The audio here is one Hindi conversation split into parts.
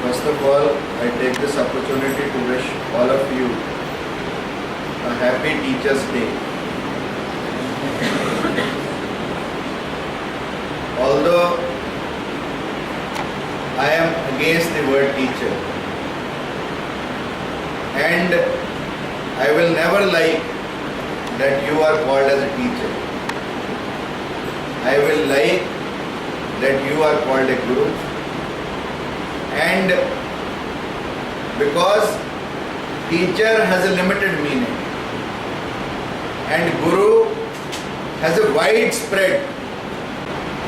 First of all, I take this opportunity to wish all of you a happy Teachers' Day. Although I am against the word teacher, and I will never like that you are called as a teacher. I will like that you are called a guru, and because teacher has a limited meaning and guru has a widespread,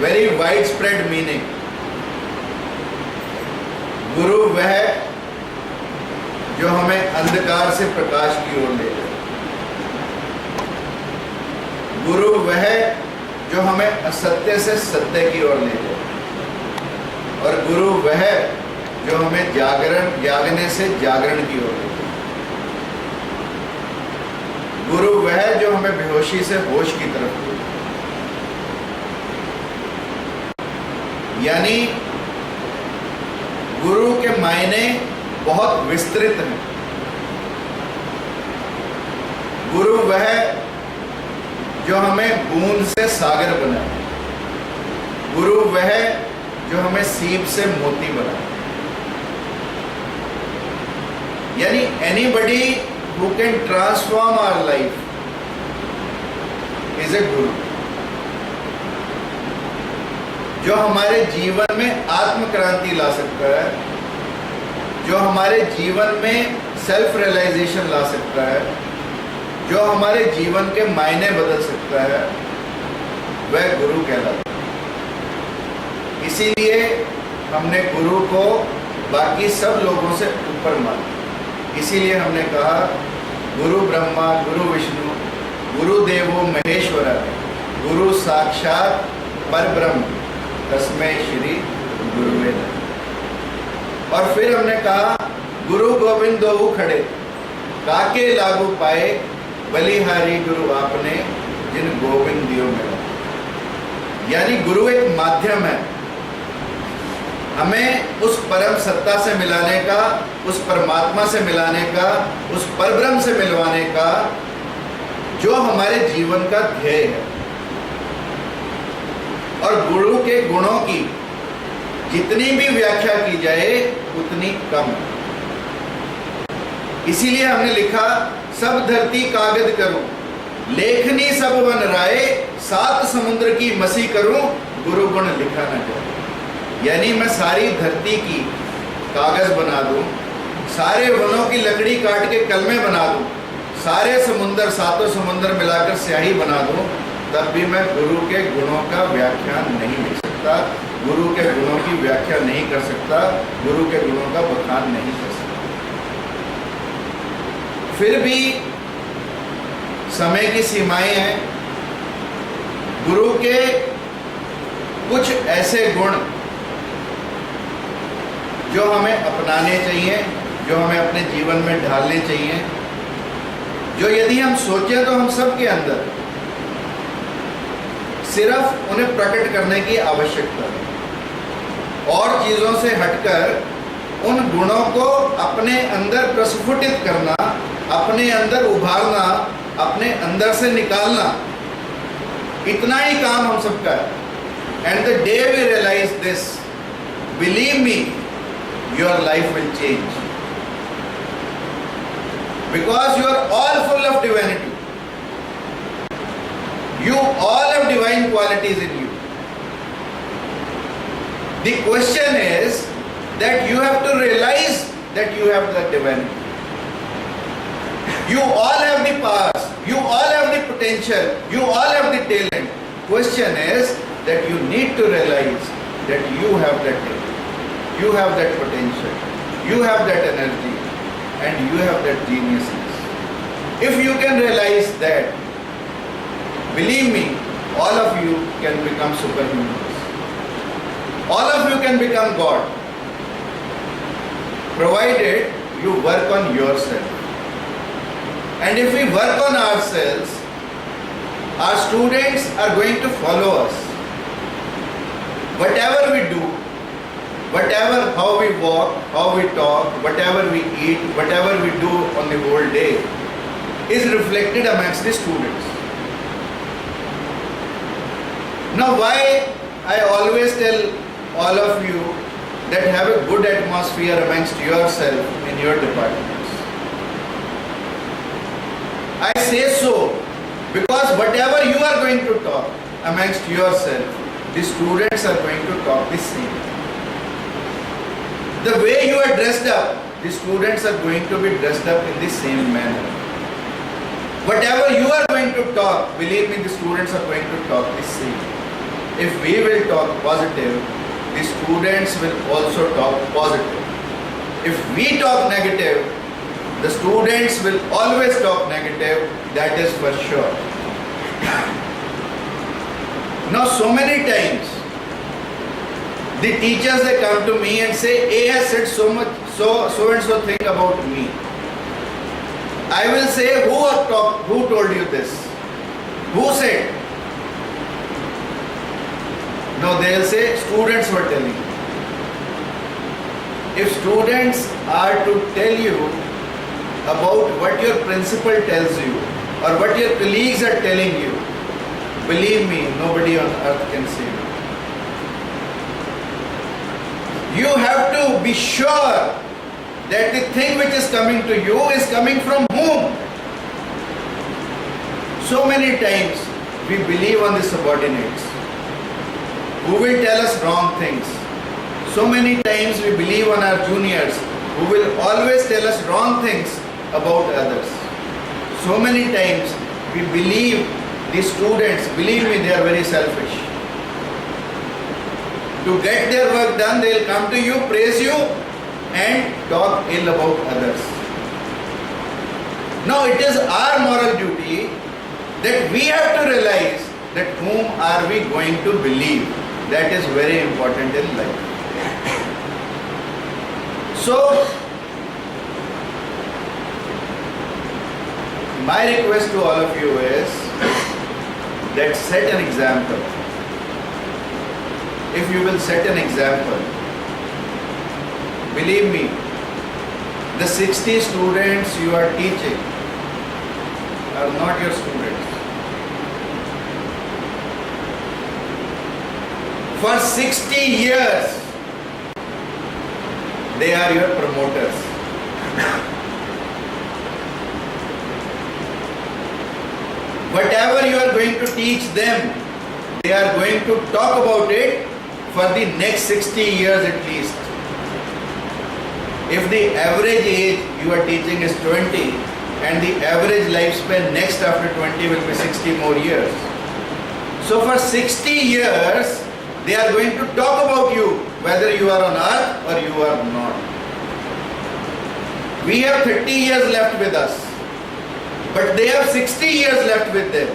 very widespread meaning. गुरु वह जो हमें अंधकार से प्रकाश की ओर ले जाए, गुरु वह जो हमें असत्य से सत्य की ओर ले जाए, और गुरु वह जो हमें जागने से जागरण की ओर ले जाए, गुरु वह जो हमें बेहोशी से होश की तरफ ले जाए। यानी गुरु के मायने बहुत विस्तृत हैं। गुरु वह जो हमें बूंद से सागर बनाए, गुरु वह जो हमें सीप से मोती बनाए। यानी anybody who can transform our life is a guru, जो हमारे जीवन में आत्म क्रांति ला सकता है, जो हमारे जीवन में सेल्फ रियलाइजेशन ला सकता है, जो हमारे जीवन के मायने बदल सकता है, वह गुरु कहलाता है। इसीलिए हमने गुरु को बाकी सब लोगों से ऊपर माना। इसीलिए हमने कहा गुरु ब्रह्मा गुरु विष्णु गुरु देवो महेश्वर गुरु साक्षात परब्रह्म तस्मै श्री गुरुवे नमः। और फिर हमने कहा गुरु गोविंद दो खड़े काके लागू पाए बलिहारी गुरु आपने जिन गोविंद दियो मिला। यानी गुरु एक माध्यम है हमें उस परम सत्ता से मिलाने का, उस परमात्मा से मिलाने का, उस परब्रह्म से मिलवाने का, जो हमारे जीवन का ध्येय है। और गुरु के गुणों की जितनी भी व्याख्या की जाए उतनी कम है। इसीलिए हमने लिखा सब धरती कागज करूं लेखनी सब वन राय सात समुद्र की मसी करूं गुरु गुण लिखा न जाए। यानी मैं सारी धरती की कागज बना दूं, सारे वनों की लकड़ी काट के कलमे बना दूं, सारे समुद्र सातों समुद्र मिलाकर स्याही बना दूं, तब भी मैं गुरु के गुणों का व्याख्यान नहीं लिख सकता, गुरु के गुणों की व्याख्या नहीं कर सकता, गुरु के गुणों का बखान नहीं कर सकता। फिर भी समय की सीमाएं हैं। गुरु के कुछ ऐसे गुण जो हमें अपनाने चाहिए, जो हमें अपने जीवन में ढालने चाहिए, जो यदि हम सोचें तो हम सब के अंदर सिर्फ उन्हें प्रकट करने की आवश्यकता है। और चीजों से हटकर उन गुणों को अपने अंदर प्रस्फुटित करना, अपने अंदर उभारना, अपने अंदर से निकालना, इतना ही काम हम सबका है। End the day we realise this, believe me, your life will change, because you are all full of divinity. You all have divine qualities in you. The question is that you have to realize that you have that divinity. You all have the powers, you all have the potential, you all have the talent. Question is that you need to realize that you have that talent. You have that potential, you have that energy, and you have that geniusness. If you can realize that, believe me, all of you can become superhumans. All of you can become God, provided you work on yourself. And if we work on ourselves, our students are going to follow us. Whatever we do, Whatever, how we walk, how we talk, whatever we eat, whatever we do on the whole day is reflected amongst the students. Now why I always tell all of you that have a good atmosphere amongst yourself in your departments. I say so because whatever you are going to talk amongst yourself, the students are going to talk the same. The way you are dressed up, the students are going to be dressed up in the same manner. Whatever you are going to talk, believe me, the students are going to talk the same. If we will talk positive, the students will also talk positive. If we talk negative, the students will always talk negative, that is for sure. Now so many times, the teachers, they come to me and say, A has said so much, so and so thing about me. I will say, who told you this? Who said? No, they will say, students were telling you. If students are to tell you about what your principal tells you or what your colleagues are telling you, believe me, nobody on earth can save you. You have to be sure that the thing which is coming to you is coming from whom? So many times we believe on the subordinates who will tell us wrong things. So many times we believe on our juniors who will always tell us wrong things about others. So many times we believe the students, believe me, they are very selfish. To get their work done, they will come to you, praise you and talk ill about others. Now it is our moral duty that we have to realize that whom are we going to believe. That is very important in life. So, my request to all of you is that set an example. If you will set an example, believe me, the 60 students you are teaching are not your students. For 60 years, they are your promoters. Whatever you are going to teach them, they are going to talk about it for the next 60 years at least. If the average age you are teaching is 20 and the average lifespan next after 20 will be 60 more years. So for 60 years, they are going to talk about you whether you are on earth or you are not. We have 30 years left with us, but they have 60 years left with them.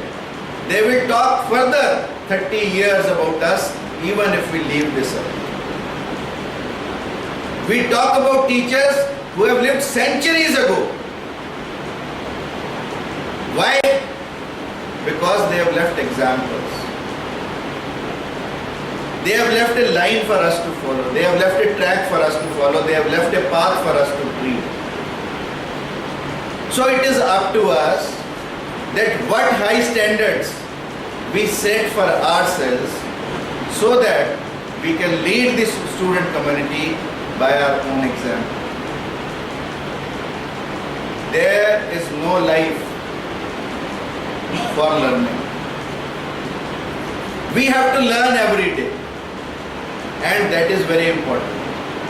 They will talk further 30 years about us even if we leave this earth. We talk about teachers who have lived centuries ago. Why? Because they have left examples. They have left a line for us to follow. They have left a track for us to follow. They have left a path for us to tread. So it is up to us that what high standards we set for ourselves so that we can lead this student community by our own example. There is no life for learning. We have to learn every day. And that is very important.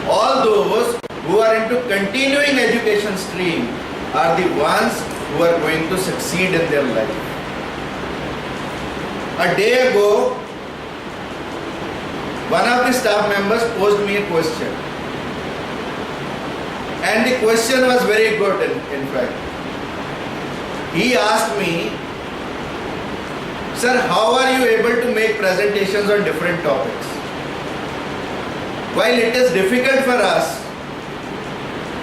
All those who are into continuing education stream are the ones who are going to succeed in their life. A day ago, one of the staff members posed me a question. And the question was very good in fact. He asked me, "Sir, how are you able to make presentations on different topics? While it is difficult for us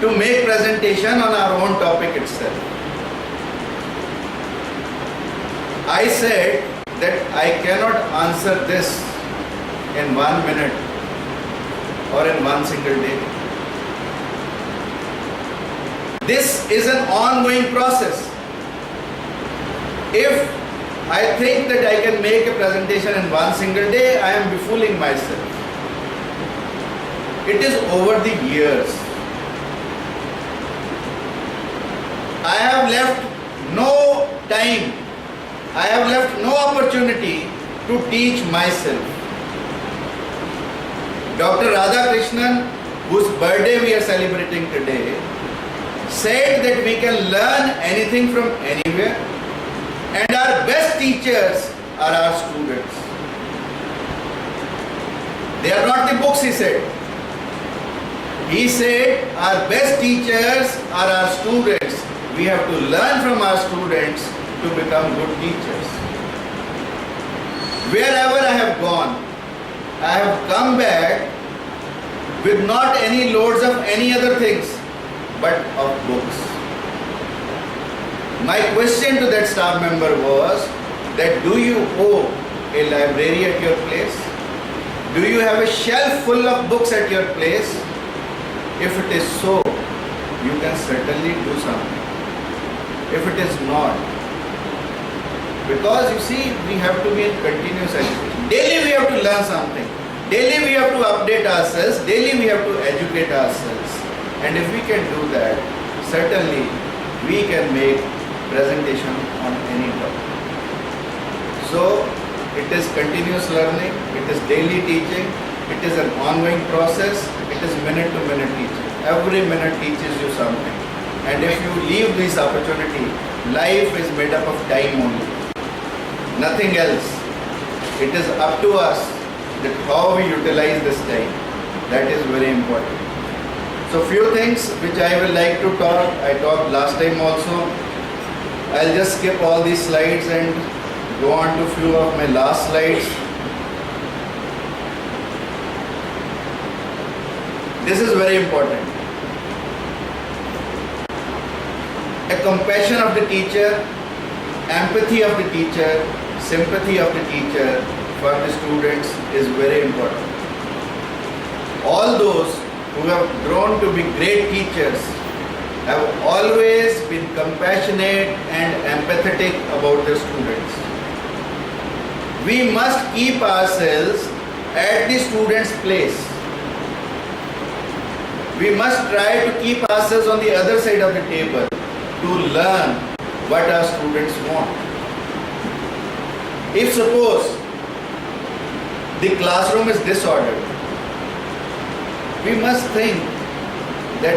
to make presentation on our own topic itself." I said that I cannot answer this in 1 minute or in one single day. This is an ongoing process. If I think that I can make a presentation in one single day, I am befooling myself. It is over the years. I have left no time, I have left no opportunity to teach myself. Dr. Radhakrishnan, whose birthday we are celebrating today, said that we can learn anything from anywhere, and our best teachers are our students. They are not the books, he said. He said our best teachers are our students. We have to learn from our students to become good teachers. Wherever I have gone, I have come back with not any loads of any other things, but of books. My question to that staff member was that do you own a library at your place? Do you have a shelf full of books at your place? If it is so, you can certainly do something. If it is not, because you see, we have to be in continuous education. Daily we have to learn something. Daily we have to update ourselves. Daily we have to educate ourselves. And if we can do that, certainly we can make presentation on any topic. So it is continuous learning, it is daily teaching, it is an ongoing process, it is minute to minute teaching. Every minute teaches you something. And if you leave this opportunity, life is made up of time only. Nothing else. It is up to us that how we utilize this time. That is very important. So few things which I will like to talk, I talked last time also. I'll just skip all these slides and go on to few of my last slides. This is very important. A compassion of the teacher, empathy of the teacher, sympathy of the teacher for the students is very important. All those who have grown to be great teachers have always been compassionate and empathetic about their students. We must keep ourselves at the student's place. We must try to keep ourselves on the other side of the table to learn what our students want. If suppose the classroom is disordered, we must think that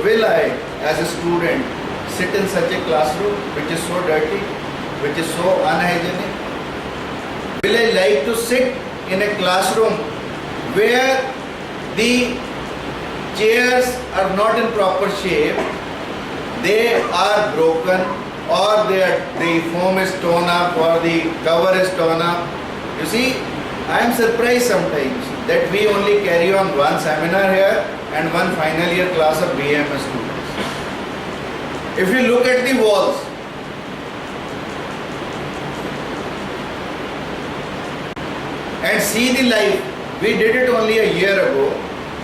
will I as a student sit in such a classroom which is so dirty, which is so unhygienic? Will I like to sit in a classroom where the chairs are not in proper shape, they are broken, or the foam is torn up, or the cover is torn up? You see, I am surprised sometimes that we only carry on one seminar here and one final year class of BAMS students. If you look at the walls, and see the life, we did it only a year ago,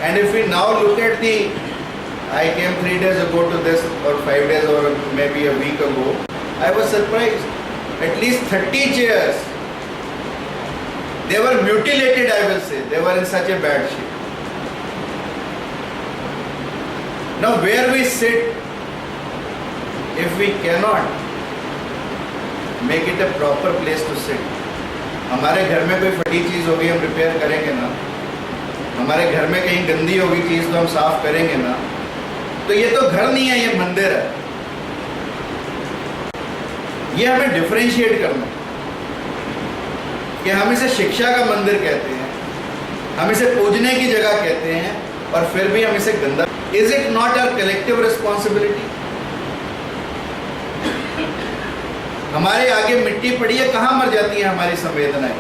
and if we now look at I came 3 days ago to this, or 5 days, or maybe a week ago, I was surprised. At least 30 chairs, they were mutilated, I will say. They were in such a bad shape. Now where we sit, if we cannot make it a proper place to sit, हमारे घर में कोई फटी चीज़ होगी हम रिपेयर करेंगे ना, हमारे घर में कहीं गंदी होगी चीज़ तो हम साफ करेंगे ना, तो ये तो घर नहीं है, ये मंदिर है। ये हमें डिफरेंशिएट करना कि हम इसे शिक्षा का मंदिर कहते हैं, हम इसे पूजने की जगह कहते हैं, और फिर भी हम इसे गंदा। Is it not our collective responsibility? हमारे आगे मिट्टी पड़ी है, कहाँ मर जाती है हमारी संवेदनाएं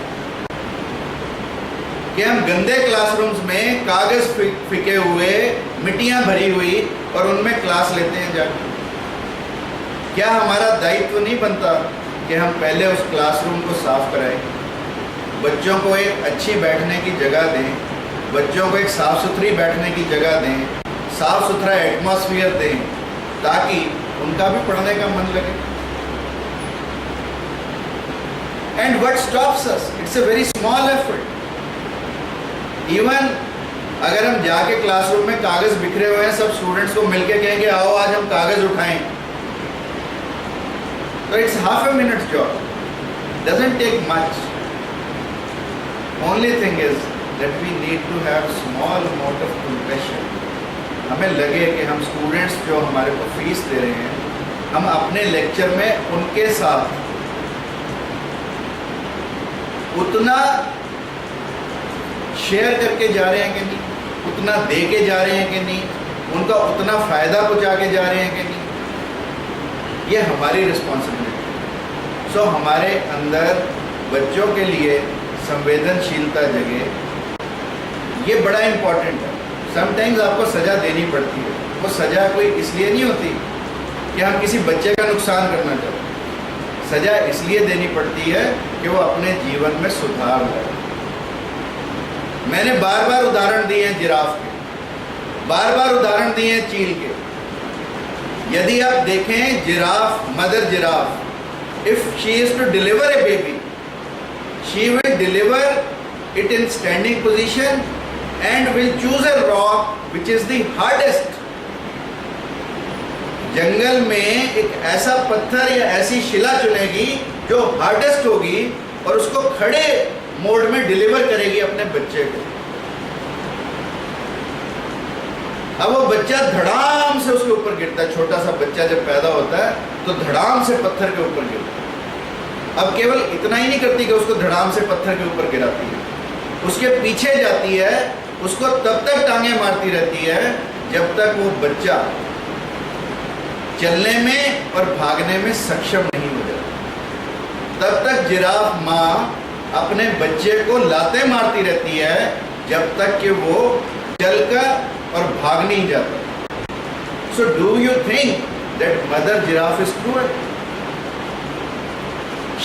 कि हम गंदे क्लासरूम्स में कागज फेंके हुए, मिट्टियां भरी हुई, और उनमें क्लास लेते हैं जाकर। क्या हमारा दायित्व नहीं बनता कि हम पहले उस क्लासरूम को साफ कराएं, बच्चों को एक अच्छी बैठने की जगह दें, बच्चों को एक साफ सुथरी बैठने की जगह दें, साफ सुथरा एटमॉस्फेयर दें, ताकि उनका भी पढ़ने का मन लगे। And what stops us? It's a very small effort. Even अगर हम जाके क्लासरूम में कागज बिखरे हुए हैं, सब स्टूडेंट्स को मिलके कहेंगे आओ आज हम कागज उठाएं, तो it's half a minute job, doesn't take much. Only thing is that we need to have small amount of compassion. हमें लगे कि हम स्टूडेंट्स जो हमारे को फीस दे रहे हैं, हम अपने लेक्चर में उनके साथ उतना शेयर करके जा रहे हैं कि नहीं, उतना दे के जा रहे हैं कि नहीं, उनका उतना फायदा पहुंचा के जा रहे हैं कि नहीं, ये हमारी रिस्पॉन्सिबिलिटी। सो हमारे अंदर बच्चों के लिए संवेदनशीलता जगे, ये बड़ा इम्पोर्टेंट है। समटाइम्स आपको सज़ा देनी पड़ती है, वो सज़ा कोई इसलिए नहीं होती कि हम किसी बच्चे का नुकसान करना चाहते हैं, सज़ा इसलिए देनी पड़ती है कि वो अपने जीवन में सुधार लाए। मैंने बार बार उदाहरण दिए हैं जिराफ के, बार बार उदाहरण दिए हैं चील के। यदि आप देखें giraffe, mother giraffe, if she is to deliver a baby, she will deliver it in standing position and will choose a rock which is the hardest. जंगल में एक ऐसा पत्थर या ऐसी शिला चुनेगी जो हार्डेस्ट होगी और उसको खड़े मोड में डिलीवर करेगी अपने बच्चे को। अब वो बच्चा धड़ाम से उसके ऊपर गिरता है, छोटा सा बच्चा जब पैदा होता है तो धड़ाम से पत्थर के ऊपर गिरता है। अब केवल इतना ही नहीं करती कि उसको धड़ाम से पत्थर के ऊपर गिराती है, उसके पीछे जाती है, उसको तब तक टांगे मारती रहती है जब तक वो बच्चा चलने में और भागने में सक्षम नहीं हो जाता। तब तक जिराफ माँ अपने बच्चे को लाते मारती रहती है जब तक कि वो चलकर और भाग नहीं जाता। So do you think that mother giraffe is cruel?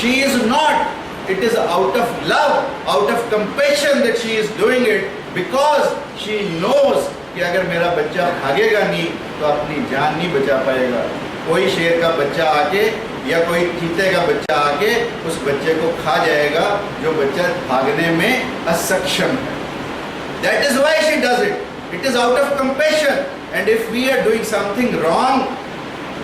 She is not. It is out of love, out of compassion that she is doing it, because she knows कि अगर मेरा बच्चा भागेगा नहीं तो अपनी जान नहीं बचा पाएगा। कोई शेर का बच्चा आके या कोई चीते का बच्चा आके उस बच्चे को खा जाएगा जो बच्चा भागने में असक्षम है। That is why she does it. It is out of compassion. And if we are doing something wrong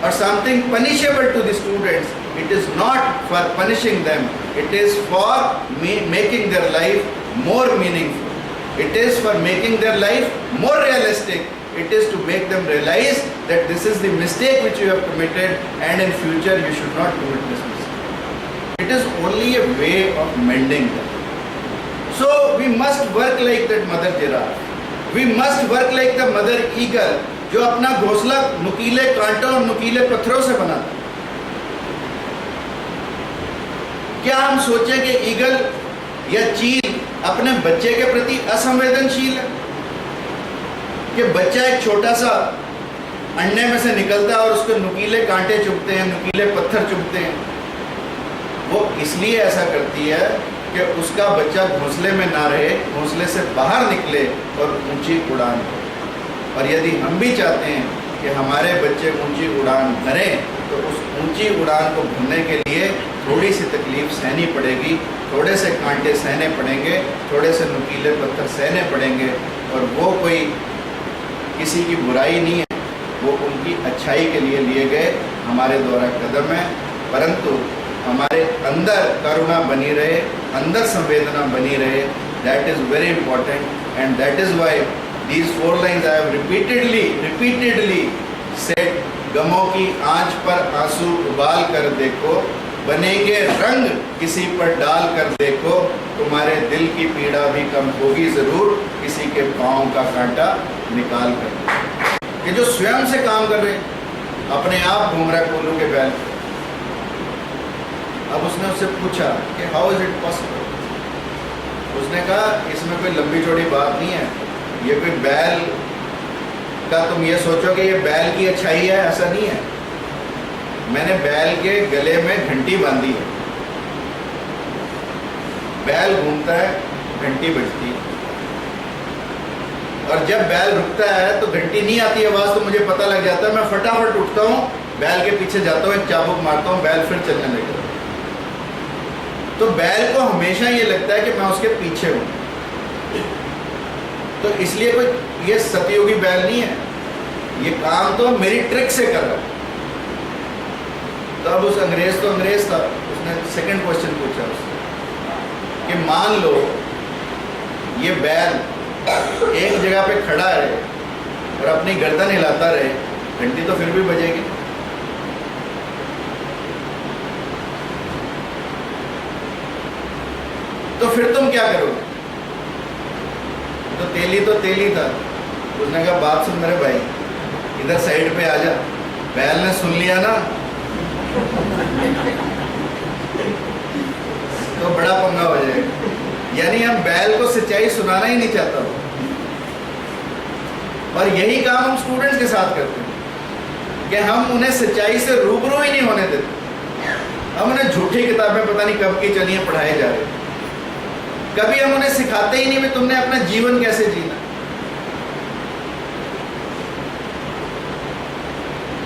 or something punishable to the students, it is not for punishing them. It is for making their life more meaningful. It is for making their life more realistic. It is to make them realize that this is the mistake which you have committed and in future you should not commit this mistake. It is only a way of mending them. So we must work like that mother giraffe. We must work like the mother eagle, जो अपना घोंसला नुकीले कांटों और नुकीले पत्थरों से बनाता है। क्या हम सोचें कि ईगल या चील अपने बच्चे के प्रति असंवेदनशील है? कि बच्चा एक छोटा सा अंडे में से निकलता है और उसको नुकीले कांटे चुभते हैं, नुकीले पत्थर चुभते हैं। वो इसलिए ऐसा करती है कि उसका बच्चा घोंसले में ना रहे, घोंसले से बाहर निकले और ऊंची उड़ान भरे। और यदि हम भी चाहते हैं कि हमारे बच्चे ऊंची उड़ान भरें तो उस ऊंची उड़ान को भरने के लिए थोड़ी सी तकलीफ सहनी पड़ेगी, थोड़े से कांटे सहने पड़ेंगे, थोड़े से नुकीले पत्थर सहने पड़ेंगे। और वो कोई किसी की बुराई नहीं है, वो उनकी अच्छाई के लिए लिए गए हमारे द्वारा कदम है। परंतु हमारे अंदर करुणा बनी रहे, अंदर संवेदना बनी रहे। That is very important and that is why these 4 lines I have repeatedly said. गमों की आंच पर आंसू उबाल कर देखो, बनेंगे रंग किसी पर डाल कर देखो, तुम्हारे दिल की पीड़ा भी कम होगी जरूर किसी के पाँव का कांटा निकाल कर। ये जो स्वयं से काम कर रहे हैं, अपने आप घूम रहा है कोल्हू के बैल। अब उसने उससे पूछा कि हाउ इज इट पॉसिबल? उसने कहा इसमें कोई लंबी चौड़ी बात नहीं है, ये कोई बैल का तुम ये सोचो कि ये बैल की अच्छाई है, ऐसा नहीं है। मैंने बैल के गले में घंटी बांधी है, बैल घूमता है, घंटी बजती है। और जब बैल रुकता है तो घंटी नहीं आती आवाज़ तो मुझे पता लग जाता है, मैं फटाफट उठता हूँ, बैल के पीछे जाता हूँ, एक चाबुक मारता हूँ, बैल फिर चलने लगता है। तो बैल को हमेशा ये लगता है कि मैं उसके पीछे हूँ। तो इसलिए कोई ये सतयुगी बैल नहीं है, ये काम तो मेरी ट्रिक से कर रहा है। तो अब उस अंग्रेज तो अंग्रेज था, उसने सेकंड क्वेश्चन पूछा उससे कि मान लो ये बैल एक जगह पे खड़ा है और अपनी गर्दन हिलाता रहे, घंटी तो फिर भी बजेगी। तो फिर तुम क्या करोगे? तो तेली था। उसने कहा बात सुन मेरे भाई, इधर साइड पे आ जा। बैल ने सुन लिया ना तो बड़ा पंगा हो जाएगा। यानी हम बैल को सच्चाई सुनाना ही नहीं चाहता। और यही काम हम स्टूडेंट्स के साथ करते हैं कि हम उन्हें सच्चाई से रूबरू ही नहीं होने देते। हम उन्हें झूठी किताबें पता नहीं कब की चलिए पढ़ाए जा रहे हैं। कभी हम उन्हें सिखाते ही नहीं कि तुमने अपना जीवन कैसे जीना।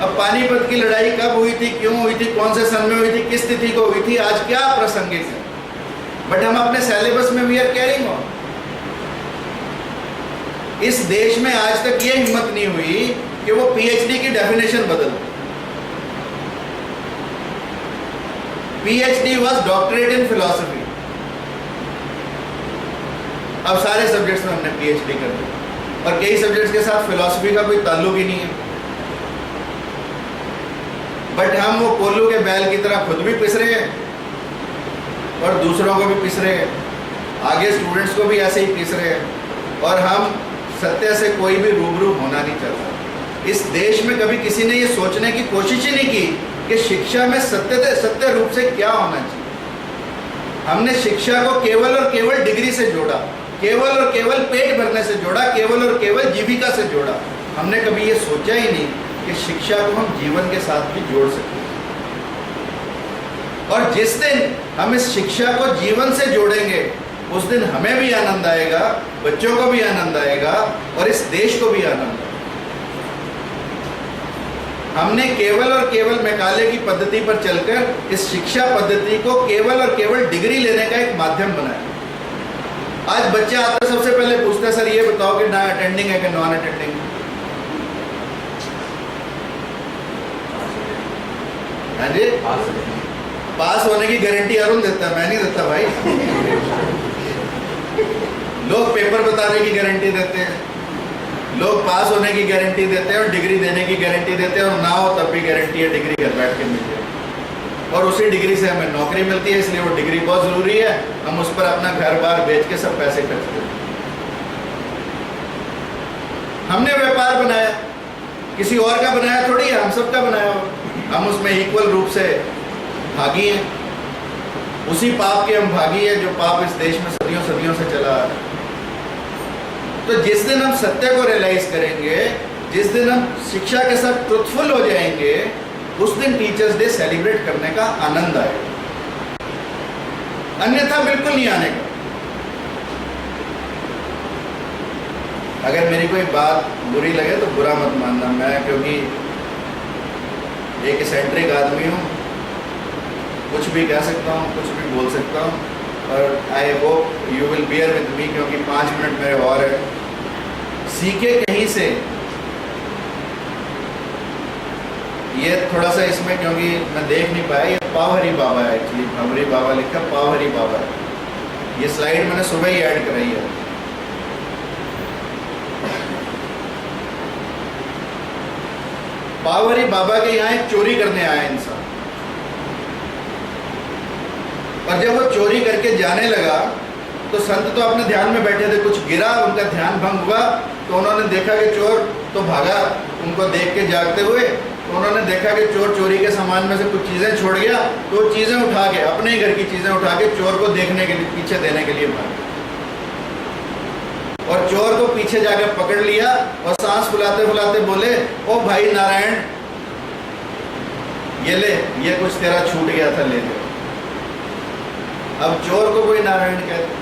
अब पानीपत की लड़ाई कब हुई थी, क्यों हुई थी, कौन से सन में हुई थी, किस तिथि को हुई थी, आज क्या प्रासंगिक है, बट हम अपने सिलेबस में वी आर कैरिंग ऑन। इस देश में आज तक ये हिम्मत नहीं हुई कि वो पीएचडी की डेफिनेशन बदल। PhD was doctorate in philosophy. अब सारे सब्जेक्ट्स में हमने पीएचडी कर दी और कई सब्जेक्ट्स के साथ फिलॉसफी का कोई ताल्लुक ही नहीं है। बट हम वो कोल्लू के बैल की तरह खुद भी पिस रहे हैं और दूसरों को भी पिस रहे हैं, आगे स्टूडेंट्स को भी ऐसे ही पिस रहे हैं। और हम सत्य से कोई भी रूबरू होना नहीं चाहता। इस देश में कभी किसी ने ये सोचने की कोशिश ही नहीं की कि शिक्षा में सत्य रूप से क्या होना चाहिए। हमने शिक्षा को केवल और केवल डिग्री से जोड़ा, केवल और केवल पेट भरने से जोड़ा, केवल और केवल जीविका से जोड़ा। हमने कभी ये सोचा ही नहीं कि शिक्षा को हम जीवन के साथ भी जोड़ सकते हैं। और जिस दिन हम इस शिक्षा को जीवन से जोड़ेंगे उस दिन हमें भी आनंद आएगा, बच्चों को भी आनंद आएगा और इस देश को भी आनंद आएगा। हमने केवल और केवल मैकाले की पद्धति पर चलकर इस शिक्षा पद्धति को केवल और केवल डिग्री लेने का एक माध्यम बनाया। आज बच्चे आते सबसे पहले पूछते सर ये बताओ कि ना अटेंडिंग है कि नॉन अटेंडिंग। हाँ जी, पास होने की गारंटी अरुण देता है, मैं नहीं देता भाई। लोग पेपर बताने की गारंटी देते हैं, लोग पास होने की गारंटी देते हैं और डिग्री देने की गारंटी देते हैं, और ना हो तब भी गारंटी है डिग्री घर बैठ के मिल जाए। और उसी डिग्री से हमें नौकरी मिलती है, इसलिए वो डिग्री बहुत ज़रूरी है। हम उस पर अपना घर बार बेच के सब पैसे खर्च करते हैं। हमने व्यापार बनाया, किसी और का बनाया थोड़ी है, हम सबका बनाया हो। हम उसमें इक्वल रूप से भागी हैं, उसी पाप के हम भागी हैं जो पाप इस देश में सदियों सदियों से चला आ रहा है। तो जिस दिन हम सत्य को रियलाइज करेंगे, जिस दिन हम शिक्षा के साथ ट्रुथफुल हो जाएंगे, उस दिन टीचर्स डे सेलिब्रेट करने का आनंद आएगा, अन्यथा बिल्कुल नहीं आने का। अगर मेरी कोई बात बुरी लगे तो बुरा मत मानना, मैं क्योंकि एक एसेंट्रिक आदमी हूँ, कुछ भी कह सकता हूँ, कुछ भी बोल सकता हूँ। और I hope you will bear with me, क्योंकि 5 मिनट मेरे और है। सीखे कहीं से, ये थोड़ा सा इसमें क्योंकि मैं देख नहीं पाया, ये पावहरी बाबा है एक्चुअली, भंवरी बाबा लिखा, पावहरी बाबा है। ये स्लाइड मैंने सुबह ही ऐड कराई है। पावहरी बाबा के यहाँ एक चोरी करने आया इंसान, और जब वो चोरी करके जाने लगा तो संत तो अपने ध्यान में बैठे थे, कुछ गिरा, उनका ध्यान भंग हुआ, तो उन्होंने देखा कि चोर तो भागा, उनको देख के जागते हुए। तो उन्होंने देखा कि चोर चोरी के सामान में से कुछ चीज़ें छोड़ गया, तो वो चीज़ें उठा के, अपने ही घर की चीज़ें उठा के चोर को देखने के लिए, पीछे देने के लिए भागे। और चोर को पीछे जाकर पकड़ लिया और सांस फुलाते फुलाते बोले, ओ भाई नारायण, ये ले, ये कुछ तेरा छूट गया था, ले ले। अब चोर को कोई नारायण कहते,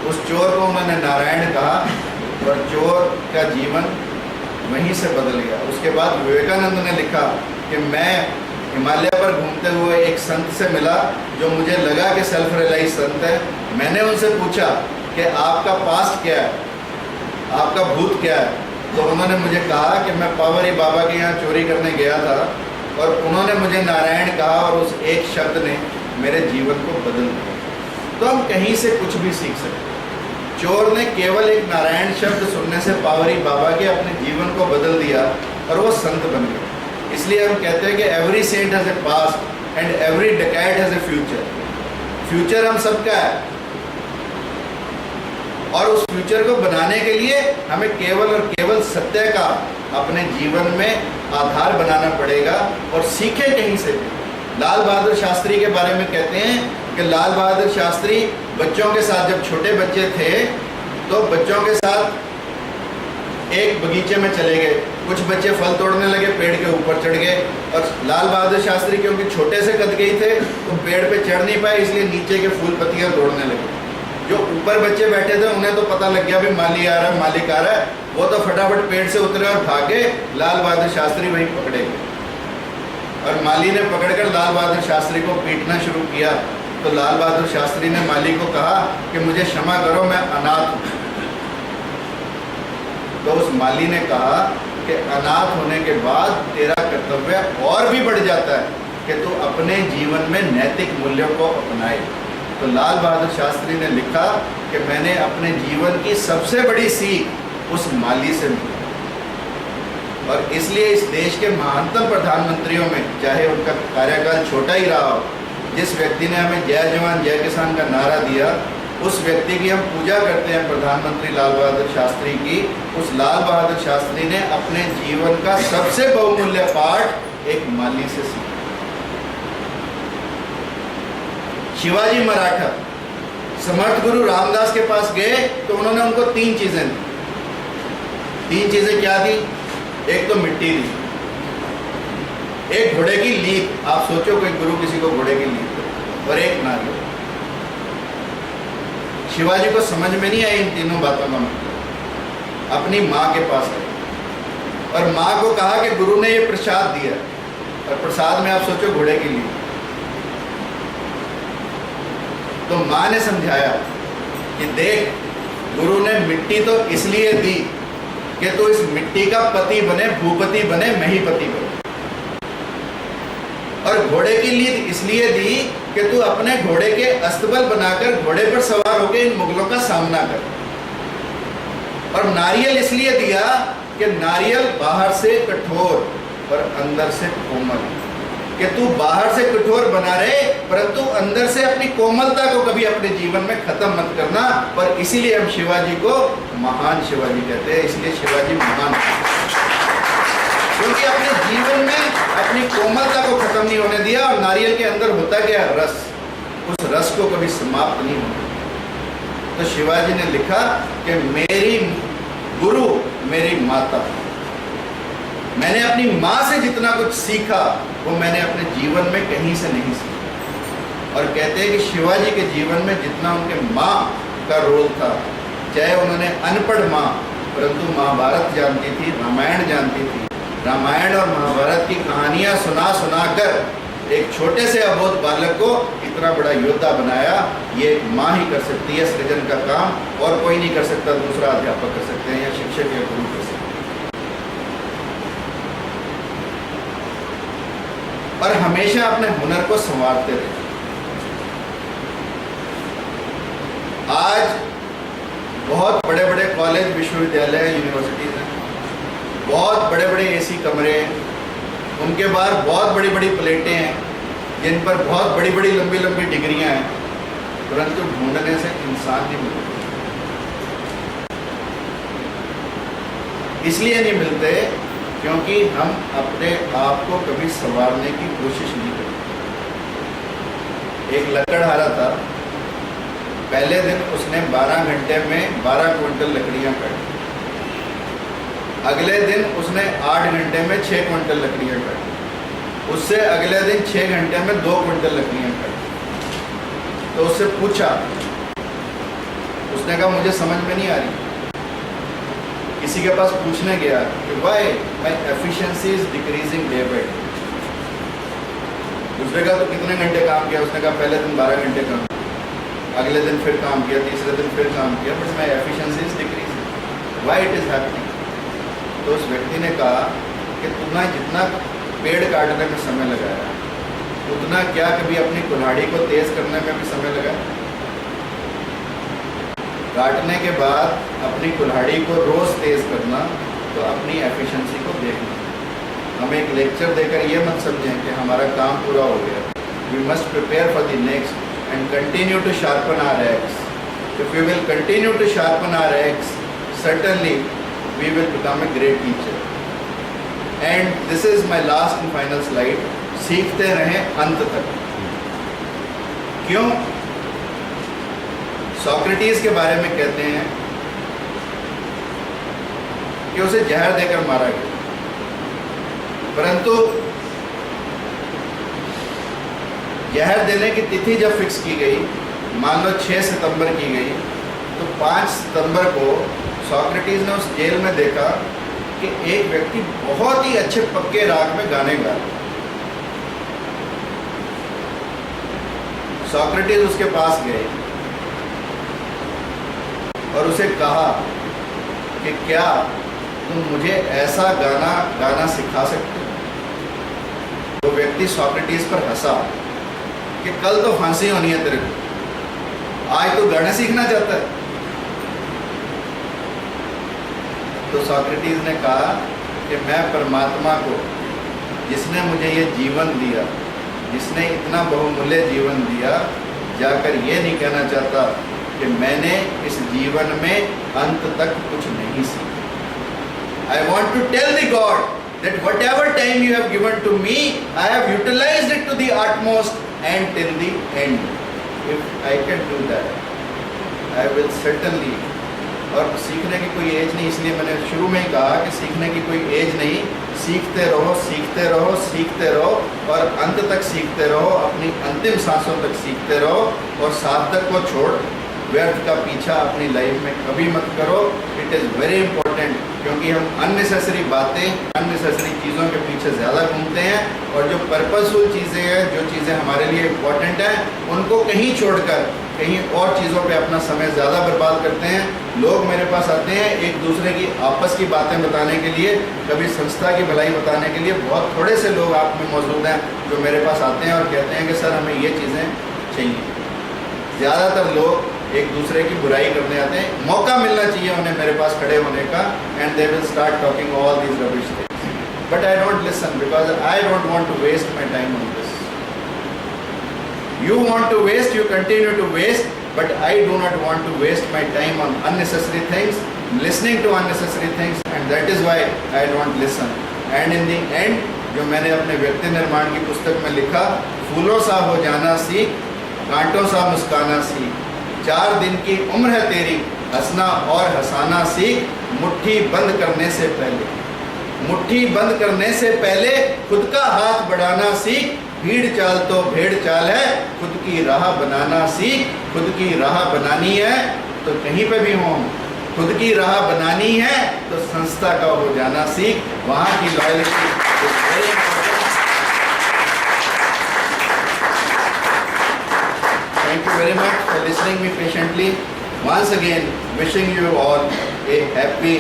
उस चोर को उन्होंने नारायण कहा और चोर का जीवन वहीं से बदल गया। उसके बाद विवेकानंद ने लिखा कि मैं हिमालय पर घूमते हुए एक संत से मिला जो मुझे लगा कि सेल्फ रियलाइज संत है। मैंने उनसे पूछा कि आपका पास्ट क्या है, आपका भूत क्या है? तो उन्होंने मुझे कहा कि मैं पावरी बाबा के यहाँ चोरी करने गया था और उन्होंने मुझे नारायण कहा और उस एक शब्द ने मेरे जीवन को बदल दिया। तो हम कहीं से कुछ भी सीख सकते हैं। चोर ने केवल एक नारायण शब्द सुनने से पावरी बाबा के अपने जीवन को बदल दिया और वो संत बन गए। इसलिए हम कहते हैं कि every saint has a past and every dacoit has a future. Future हम सबका है और उस फ्यूचर को बनाने के लिए हमें केवल और केवल सत्य का अपने जीवन में आधार बनाना पड़ेगा और सीखे कहीं से भी। लाल बहादुर शास्त्री के बारे में कहते हैं कि लाल बहादुर शास्त्री बच्चों के साथ, जब छोटे बच्चे थे तो बच्चों के साथ एक बगीचे में चले गए। कुछ बच्चे फल तोड़ने लगे, पेड़ के ऊपर चढ़ गए और लाल बहादुर शास्त्री क्योंकि छोटे से कद गए थे तो पेड़ पे चढ़ नहीं पाए, इसलिए नीचे के फूल पत्तियां तोड़ने लगे। जो ऊपर बच्चे बैठे थे उन्हें तो पता लग गया भी माली आ रहा है, मालिक आ रहा है, वो तो फटाफट पेड़ से उतरे और भागे। लाल बहादुर शास्त्री वहीं पकड़े गए और माली ने पकड़कर लाल बहादुर शास्त्री को पीटना शुरू किया। तो लाल बहादुर शास्त्री ने माली को कहा कि मुझे क्षमा करो, मैं अनाथ हूँ। तो उस माली ने कहा कि अनाथ होने के बाद तेरा कर्तव्य और भी बढ़ जाता है कि तू अपने जीवन में नैतिक मूल्यों को अपनाए। तो लाल बहादुर शास्त्री ने लिखा कि मैंने अपने जीवन की सबसे बड़ी सीख उस माली से मिली और इसलिए इस देश के महानतम प्रधानमंत्रियों में, चाहे उनका कार्यकाल छोटा ही रहा हो, जिस व्यक्ति ने हमें जय जवान जय किसान का नारा दिया, उस व्यक्ति की हम पूजा करते हैं, प्रधानमंत्री लाल बहादुर शास्त्री की। उस लाल बहादुर शास्त्री ने अपने जीवन का सबसे बहुमूल्य पाठ एक माली से सीखा। शिवाजी मराठा समर्थ गुरु रामदास के पास गए तो उन्होंने उनको तीन चीजें दी। तीन चीजें क्या दी? एक तो मिट्टी दी, एक घोड़े की लीक, आप सोचो कोई गुरु किसी को घोड़े की लीक दे, और एक नारियल। शिवाजी को समझ में नहीं आई इन तीनों बातों का मतलब। अपनी माँ के पास गए और माँ को कहा कि गुरु ने ये प्रसाद दिया और प्रसाद में आप सोचो घोड़े की लीक। तो माँ ने समझाया कि देख, गुरु ने मिट्टी तो इसलिए दी कि तू इस मिट्टी का पति बने, भूपति बने, महीपति बने, और घोड़े की लीद इसलिए दी कि तू अपने घोड़े के अस्तबल बनाकर घोड़े पर सवार होकर इन मुगलों का सामना कर। और नारियल इसलिए दिया कि नारियल बाहर से कठोर और अंदर से कोमल, कि तू बाहर से कठोर बना रहे परंतु अंदर से अपनी कोमलता को कभी अपने जीवन में खत्म मत करना। और इसीलिए हम शिवाजी को महान शिवाजी कहते हैं, इसलिए शिवाजी महान, क्योंकि अपने जीवन में अपनी कोमलता को खत्म नहीं होने दिया। और नारियल के अंदर होता क्या? रस। उस रस को कभी समाप्त नहीं होने। तो शिवाजी ने लिखा कि मेरी गुरु मेरी माता, मैंने अपनी माँ से जितना कुछ सीखा वो मैंने अपने जीवन में कहीं से नहीं सीखा। और कहते हैं कि शिवाजी के जीवन में जितना उनके माँ का रोल था, चाहे उन्होंने अनपढ़ माँ परंतु महाभारत जानती थी, रामायण जानती थी, रामायण और महाभारत की कहानियाँ सुना सुना कर एक छोटे से अबोध बालक को इतना बड़ा योद्धा बनाया। ये एक माँ ही कर सकती है सृजन का काम, और कोई नहीं कर सकता। दूसरा अध्यापक कर सकते हैं या शिक्षक या गुरु कर सकते हैं। और हमेशा अपने हुनर को संवारते रहे। आज बहुत बड़े बड़े कॉलेज, विश्वविद्यालय, यूनिवर्सिटीज हैं, बहुत बड़े बड़े एसी कमरे हैं, उनके बाहर बहुत बड़ी बड़ी प्लेटें हैं जिन पर बहुत बड़ी बड़ी लंबी लंबी डिग्रियां हैं, परंतु ढूंढने से इंसान नहीं मिलते। इसलिए नहीं मिलते क्योंकि हम अपने आप को कभी संवारने की कोशिश नहीं करते। एक लकड़हारा था, पहले दिन उसने 12 घंटे में 12 क्विंटल लकड़ियां काटी, अगले दिन उसने 8 घंटे में 6 क्विंटल लकड़ियां काटी, उससे अगले दिन 6 घंटे में 2 क्विंटल लकड़ियां काटी। तो उससे पूछा उसने कहा मुझे समझ में नहीं आ रही। किसी के पास पूछने गया कि why my efficiency is decreasing day by day. दूसरे का तो कितने घंटे काम किया, उसने कहा पहले दिन 12 घंटे काम, अगले दिन फिर काम किया, तीसरे दिन फिर काम किया, but my efficiency is decreasing, why it is happening. तो उस व्यक्ति ने कहा कि तुमने जितना पेड़ काटने में समय लगाया उतना क्या कभी अपनी कुल्हाड़ी को तेज करने में भी समय लगाया? काटने के बाद अपनी कुल्हाड़ी को रोज तेज करना, तो अपनी एफिशिएंसी को देखना। हम एक लेक्चर देकर ये मत समझें कि हमारा काम पूरा हो गया। We must prepare for the next and continue to sharpen our axe. If we will continue to sharpen our axe, certainly we will become a great teacher. And this is my last and final slide. सीखते रहें अंत तक। क्यों? सोक्रेटिस के बारे में कहते हैं कि उसे जहर देकर मारा गया, परंतु जहर देने की तिथि जब फिक्स की गई, मान लो 6 सितंबर की गई, तो 5 सितंबर को सोक्रेटिस ने उस जेल में देखा कि एक व्यक्ति बहुत ही अच्छे पक्के राग में गाने गा रहा। सोक्रेटिस उसके पास गए और उसे कहा कि क्या तुम मुझे ऐसा गाना सिखा सकते हो? वो व्यक्ति सोक्रेटिस पर हंसा कि कल तो फांसी होनी है तेरे को, आज तो गाना सीखना चाहता है। तो सोक्रेटिस ने कहा कि मैं परमात्मा को, जिसने मुझे ये जीवन दिया, जिसने इतना बहुमूल्य जीवन दिया, जाकर ये नहीं कहना चाहता कि मैंने इस जीवन में अंत तक कुछ नहीं सीखा। I want to tell the God that whatever time you have given to me, I have utilized it to the utmost and till the end. If I can do that, I will certainly. और सीखने की कोई एज नहीं, इसलिए मैंने शुरू में ही कहा कि सीखने की कोई एज नहीं। सीखते रहो, सीखते रहो, सीखते रहो और अंत तक सीखते रहो, अपनी अंतिम सांसों तक सीखते रहो। और सार्थक को छोड़ व्यर्थ का पीछा अपनी लाइफ में कभी मत करो। इट इज़ वेरी इंपॉर्टेंट, क्योंकि हम अननेसेसरी बातें, अननेसेसरी चीज़ों के पीछे ज़्यादा घूमते हैं, और जो पर्पसफुल चीज़ें हैं, जो चीज़ें हमारे लिए इम्पॉर्टेंट हैं, उनको कहीं छोड़कर कहीं और चीज़ों पे अपना समय ज़्यादा बर्बाद करते हैं। लोग मेरे पास आते हैं एक दूसरे की आपस की बातें बताने के लिए, कभी संस्था की भलाई बताने के लिए। बहुत थोड़े से लोग आप में मौजूद हैं जो मेरे पास आते हैं और कहते हैं कि सर हमें ये चीज़ें चाहिए। ज़्यादातर लोग एक दूसरे की बुराई करने आते हैं। मौका मिलना चाहिए उन्हें मेरे पास खड़े होने का, and they will start talking all these rubbish things, but I don't listen because I don't want to waste my time on this. You want to waste, you continue to waste, but I do not want to waste my time on unnecessary things, listening to unnecessary things, and that is why I don't listen. And in the end, जो मैंने अपने व्यक्ति निर्माण की पुस्तक में लिखा, फूलों सा हो जाना सीख, कांटों सा मुस्काना सीख, 4 दिन की उम्र है तेरी, हंसना और हंसाना सीख, मुट्ठी बंद करने से पहले, मुट्ठी बंद करने से पहले खुद का हाथ बढ़ाना सीख। भीड़ चाल तो भेड़ चाल है, खुद की राह बनाना सीख। खुद की राह बनानी है तो कहीं पे भी हो, खुद की राह बनानी है तो संस्था का हो जाना सीख। वहाँ की loyalty is very important. Thank you very much for listening me patiently. Once again, wishing you all a happy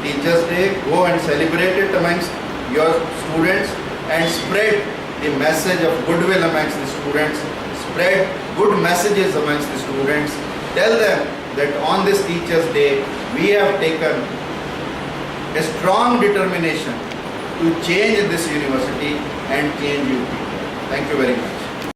Teachers Day. Go and celebrate it amongst your students and spread the message of goodwill amongst the students. Spread good messages amongst the students. Tell them that on this Teachers Day, we have taken a strong determination to change this university and change you people. Thank you very much.